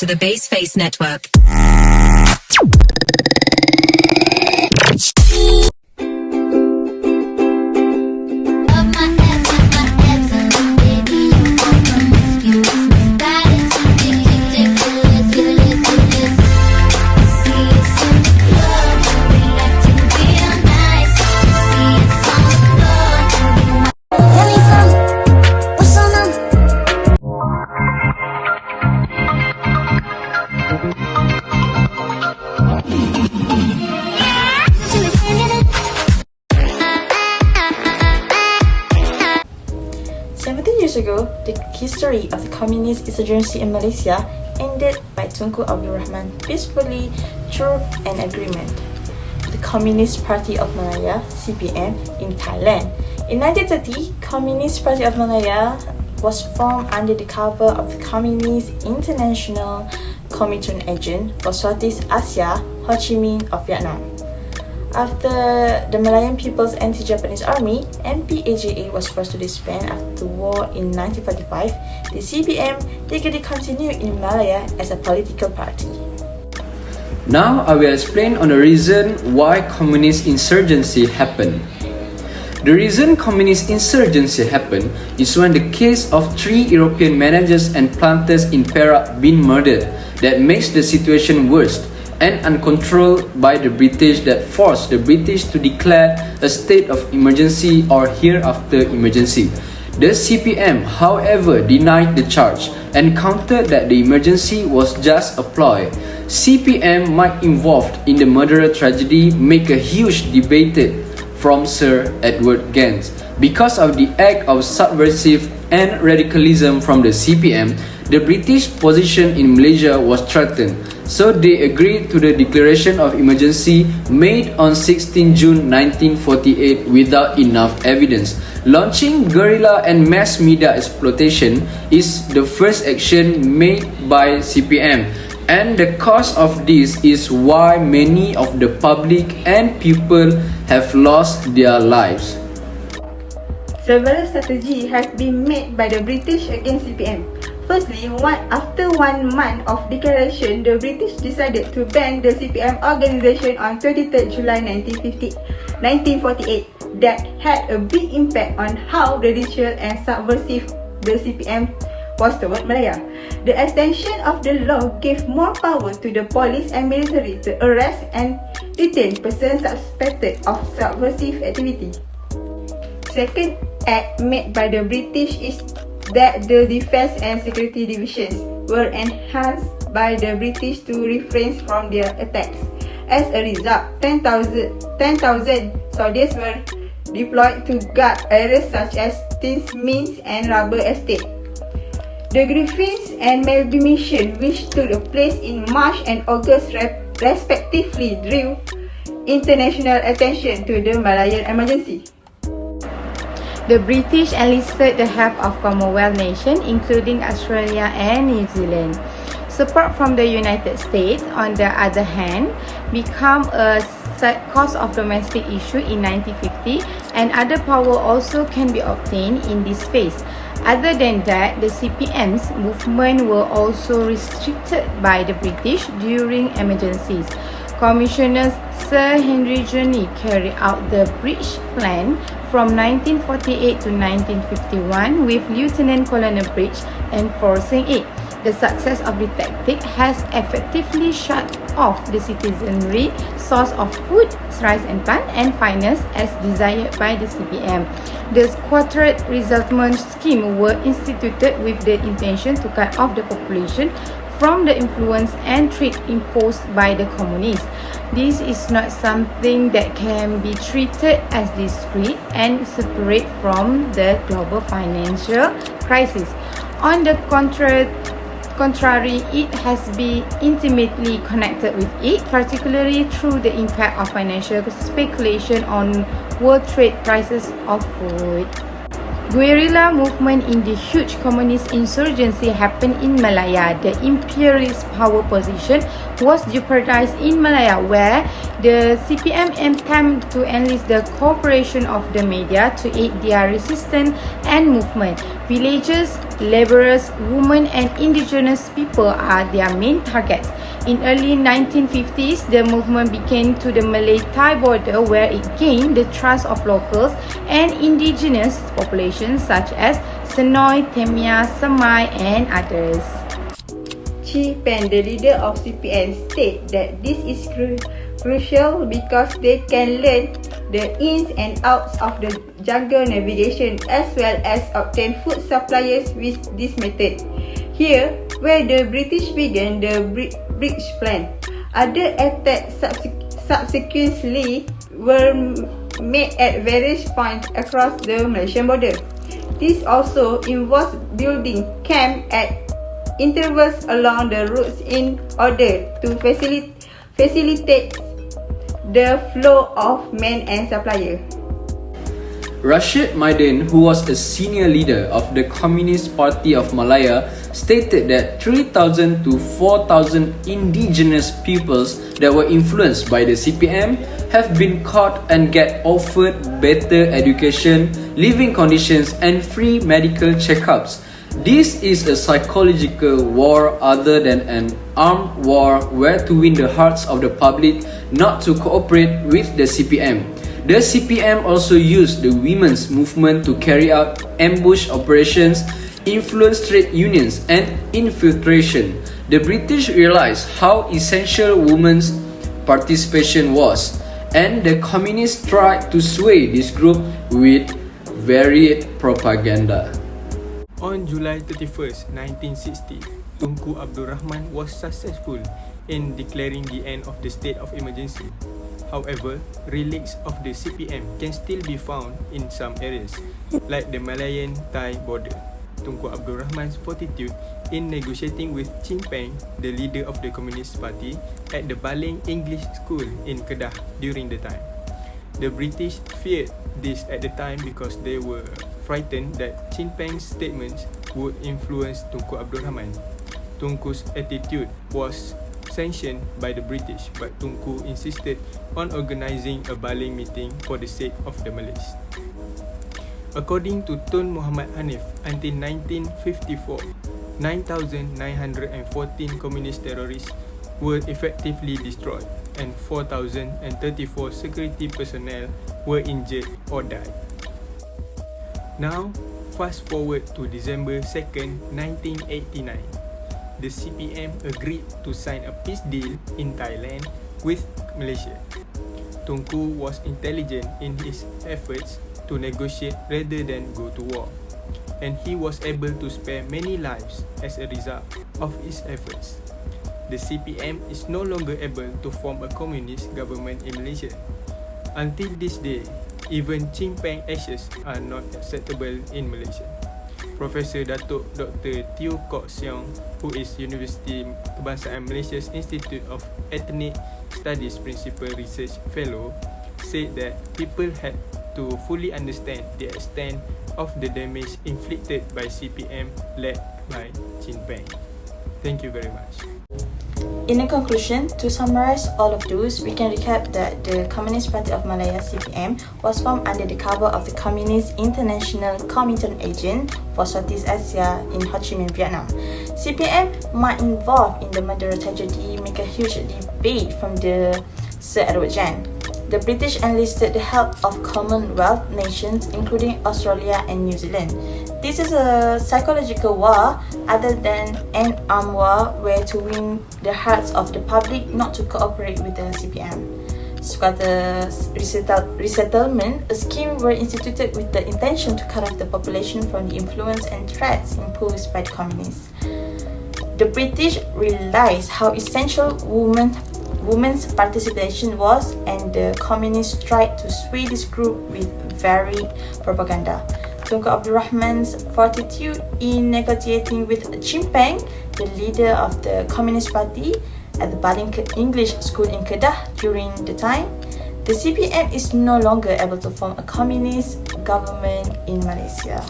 to the Baseface Network. Years ago, the history of the communist insurgency in Malaysia ended by Tunku Abdul Rahman peacefully through an agreement with the Communist Party of Malaya (CPM) in Thailand. In 1930, Communist Party of Malaya was formed under the cover of the Communist International Comintern agent for Southeast Asia, Ho Chi Minh of Vietnam. After the Malayan People's Anti-Japanese Army, MPAJA was forced to disband after the war in 1945, the CPM legally continued in Malaya as a political party. Now I will explain on the reason why communist insurgency happened. The reason communist insurgency happened is when the case of 3 European managers and planters in Perak been murdered that makes the situation worse and uncontrolled by the British that forced the British to declare a state of emergency or hereafter emergency. The CPM, however, denied the charge and countered that the emergency was just a ploy. CPM might involved in the murder tragedy make a huge debated from Sir Edward Gans. Because of the act of subversive and radicalism from the CPM, the British position in Malaysia was threatened. So they agreed to the declaration of emergency made on 16 June 1948 without enough evidence. Launching guerrilla and mass media exploitation is the first action made by CPM, and the cause of this is why many of the public and people have lost their lives. Several strategies have been made by the British against CPM. Firstly, after 1 month of declaration, the British decided to ban the CPM organisation on 23 July 1948. That had a big impact on how radical and subversive the CPM was toward Malaya. The extension of the law gave more power to the police and military to arrest and detain persons suspected of subversive activity. Second act made by the British is that the defense and security divisions were enhanced by the British to refrain from their attacks. As a result, 10,000 soldiers were deployed to guard areas such as tin mines and rubber estate. The Griffins and Melby mission, which took place in March and August respectively, drew international attention to the Malayan emergency. The British enlisted the help of Commonwealth nations, including Australia and New Zealand. Support from the United States, on the other hand, became a cause of domestic issue in 1950, and other power also can be obtained in this phase. Other than that, the CPM's movement were also restricted by the British during emergencies. Commissioner Sir Henry Journey carried out the Bridge Plan from 1948 to 1951 with Lieutenant Colonel Bridge enforcing it. The success of the tactic has effectively shut off the citizenry source of food, rice and plant, and finance as desired by the CPM. The Squatted Resettlement Scheme were instituted with the intention to cut off the population from the influence and threat imposed by the communists. This is not something that can be treated as discrete and separate from the global financial crisis. On the contrary, it has been intimately connected with it, particularly through the impact of financial speculation on world trade prices of food. Guerrilla movement in the huge communist insurgency happened in Malaya. The imperialist power position was jeopardized in Malaya, where the CPM attempted to enlist the cooperation of the media to aid their resistance and movement. Villagers Laborers, women and indigenous people are their main targets. In early 1950s, the movement began to the Malay-Thai border where it gained the trust of locals and indigenous populations such as Senoi, Temia, Semai and others. Chi Pen, the leader of CPM, stated that this is crucial because they can learn the ins and outs of the jungle navigation as well as obtain food supplies with this method. Here, where the British began the bridge plan, other attacks subsequently were made at various points across the Malaysian border. This also involves building camps at intervals along the routes in order to facilitate the flow of men and supplies. Rashid Maidin, who was a senior leader of the Communist Party of Malaya, stated that 3,000 to 4,000 indigenous peoples that were influenced by the CPM have been caught and get offered better education, living conditions and free medical checkups. This is a psychological war other than an armed war where to win the hearts of the public not to cooperate with the CPM. The CPM also used the women's movement to carry out ambush operations, influence trade unions and infiltration. The British realized how essential women's participation was, and the communists tried to sway this group with varied propaganda. On July 31st, 1960, Tunku Abdul Rahman was successful in declaring the end of the state of emergency. However, relics of the CPM can still be found in some areas, like the Malayan-Thai border. Tunku Abdul Rahman's fortitude in negotiating with Chin Peng, the leader of the Communist Party, at the Baling English School in Kedah during the time. The British feared this at the time because they were frightened that Chin Peng's statements would influence Tunku Abdul Rahman. Tunku's attitude was sanctioned by the British, but Tunku insisted on organising a Baling meeting for the sake of the Malays. According to Tun Muhammad Hanif, until 1954, 9,914 communist terrorists were effectively destroyed and 4,034 security personnel were injured or died. Now, fast forward to December 2nd, 1989. The CPM agreed to sign a peace deal in Thailand with Malaysia. Tunku was intelligent in his efforts to negotiate rather than go to war, and he was able to spare many lives as a result of his efforts. The CPM is no longer able to form a communist government in Malaysia. Until this day, even Chin Peng ashes are not acceptable in Malaysia. Professor Datuk Dr. Teo Kok Siong, who is Universiti Kebangsaan Malaysia's Institute of Ethnic Studies Principal Research Fellow, said that people had to fully understand the extent of the damage inflicted by CPM led by Chin Peng. Thank you very much. In a conclusion, to summarize all of those, we can recap that the Communist Party of Malaya (CPM) was formed under the cover of the Communist International Comintern Agent for Southeast Asia in Ho Chi Minh, Vietnam. CPM might involve in the Madura tragedy make a huge debate from the Sir Edward Jan. The British enlisted the help of Commonwealth nations including Australia and New Zealand. This is a psychological war other than an armed war where to win the hearts of the public not to cooperate with the CPM. Squatter resettlement, a scheme were instituted with the intention to cut off the population from the influence and threats imposed by the communists. The British realized how essential women's participation was, and the communists tried to sway this group with varied propaganda. Tunku Abdul Rahman's fortitude in negotiating with Chin Peng, the leader of the Communist Party, at the Baling English School in Kedah during the time, the CPM is no longer able to form a communist government in Malaysia.